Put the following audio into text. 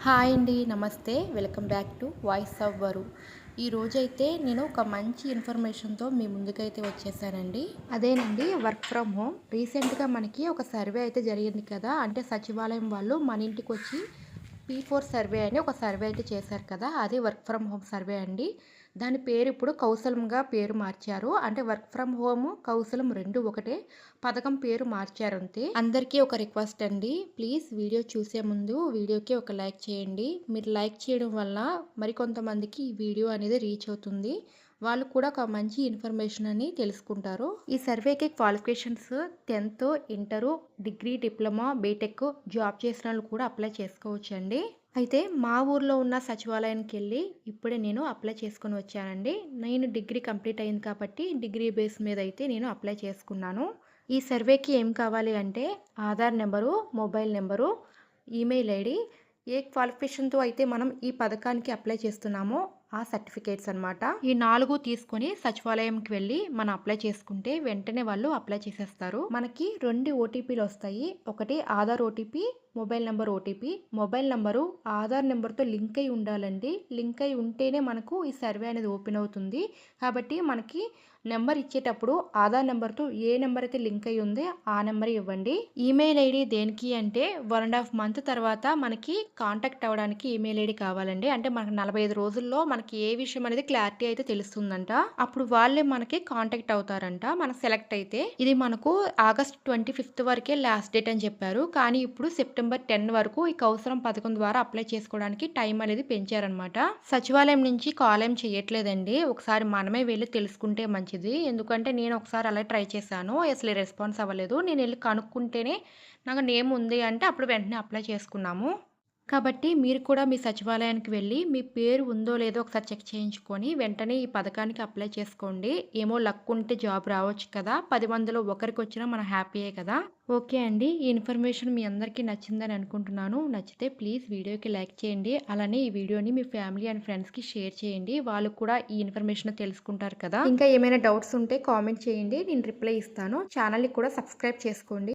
Hi అండి. నమస్తే. Welcome back to voice of వరు. ఈరోజైతే నేను ఒక మంచి ఇన్ఫర్మేషన్తో మీ ముందుకైతే వచ్చేసానండి. అదేనండి, వర్క్ ఫ్రమ్ హోమ్. రీసెంట్గా మనకి ఒక సర్వే అయితే జరిగింది కదా, అంటే సచివాలయం వాళ్ళు మన ఇంటికి వచ్చి P4 సర్వే అని ఒక సర్వే అయితే చేశారు కదా, అది వర్క్ ఫ్రమ్ హోమ్ సర్వే అండి. దాని పేరు ఇప్పుడు కౌశలంగా పేరు మార్చారు. అంటే వర్క్ ఫ్రమ్ హోమ్ కౌశలం రెండు ఒకటే, పథకం పేరు మార్చారు అంతే. అందరికీ ఒక రిక్వెస్ట్ అండి, ప్లీజ్ వీడియో చూసే ముందు వీడియోకి ఒక లైక్ చేయండి. మీరు లైక్ చేయడం వల్ల మరికొంతమందికి ఈ వీడియో అనేది రీచ్ అవుతుంది. వాళ్ళు కూడా ఒక మంచి ఇన్ఫర్మేషన్ అని తెలుసుకుంటారు. ఈ సర్వేకి qualifications 10th, inter, degree, diploma, BTech, job చేసిన వాళ్ళు కూడా అప్లై చేసుకోవచ్చు అండి. అయితే మా ఊర్లో ఉన్న సచివాలయానికి వెళ్ళి ఇప్పుడే నేను అప్లై చేసుకొని వచ్చానండి. నేను డిగ్రీ కంప్లీట్ అయింది కాబట్టి డిగ్రీ బేస్ మీద అయితే నేను అప్లై చేసుకున్నాను. ఈ సర్వేకి ఏం కావాలి అంటే Aadhaar number, mobile number, email ID, ఏ క్వాలిఫికేషన్తో అయితే మనం ఈ పథకానికి అప్లై చేస్తున్నామో ఆ సర్టిఫికేట్స్ అనమాట. ఈ 4 తీసుకొని సచివాలయంకి వెళ్ళి మనం అప్లై చేసుకుంటే వెంటనే వాళ్ళు అప్లై చేసేస్తారు. మనకి 2 ఓటీపీలు వస్తాయి. ఒకటి Aadhaar OTP, mobile number OTP. Mobile number Aadhaar నెంబర్తో లింక్ అయి ఉండాలండి. లింక్ అయి ఉంటేనే మనకు ఈ సర్వే అనేది ఓపెన్ అవుతుంది. కాబట్టి మనకి నెంబర్ ఇచ్చేటప్పుడు ఆధార్ నెంబర్తో ఏ నెంబర్ అయితే లింక్ అయి ఉందో ఆ నెంబర్ ఇవ్వండి. ఈమెయిల్ ఐడి దేనికి అంటే 1.5 మంత్ తర్వాత మనకి కాంటాక్ట్ అవ్వడానికి ఈమెయిల్ ఐడి కావాలండి. అంటే మనకి 45 రోజుల్లో మనకి ఏ విషయం అనేది క్లారిటీ అయితే తెలుస్తుందంట. అప్పుడు వాళ్ళే మనకి కాంటాక్ట్ అవుతారంట మనకు సెలెక్ట్ అయితే. ఇది మనకు ఆగస్ట్ 25 వరకే లాస్ట్ డేట్ అని చెప్పారు. కానీ ఇప్పుడు సెప్టెంబర్ 10 వరకు ఈ కౌశలం పథకం ద్వారా అప్లై చేసుకోవడానికి టైం అనేది పెంచారనమాట. సచివాలయం నుంచి కాల్ ఏం చేయట్లేదండి. ఒకసారి మనమే వెళ్ళి తెలుసుకుంటే మంచిది. ఎందుకంటే నేను ఒకసారి అలా ట్రై చేశాను, అసలు రెస్పాన్స్ అవ్వలేదు. నేను వెళ్ళి కనుక్కుంటేనే నాకు నేమ్ ఉంది అంటే అప్పుడు వెంటనే అప్లై చేసుకున్నాము. కాబట్టి మీరు కూడా మీ సచివాలయానికి వెళ్ళి మీ పేరు ఉందో లేదో ఒకసారి చెక్ చేయించుకొని వెంటనే ఈ పథకానికి అప్లై చేసుకోండి. ఏమో లక్ ఉంటే జాబ్ రావచ్చు కదా, 10 మందిలో ఒకరికి వచ్చినా మనం హ్యాపీయే కదా. ఓకే అండి, ఈ ఇన్ఫర్మేషన్ మీ అందరికీ నచ్చిందని అనుకుంటున్నాను. నచ్చితే ప్లీజ్ వీడియోకి లైక్ చేయండి. అలానే ఈ వీడియోని మీ ఫ్యామిలీ అండ్ ఫ్రెండ్స్కి షేర్ చేయండి. వాళ్ళు కూడా ఈ ఇన్ఫర్మేషన్ తెలుసుకుంటారు కదా. ఇంకా ఏమైనా డౌట్స్ ఉంటే కామెంట్ చేయండి, నేను రిప్లై ఇస్తాను. ఛానల్ని కూడా సబ్స్క్రైబ్ చేసుకోండి.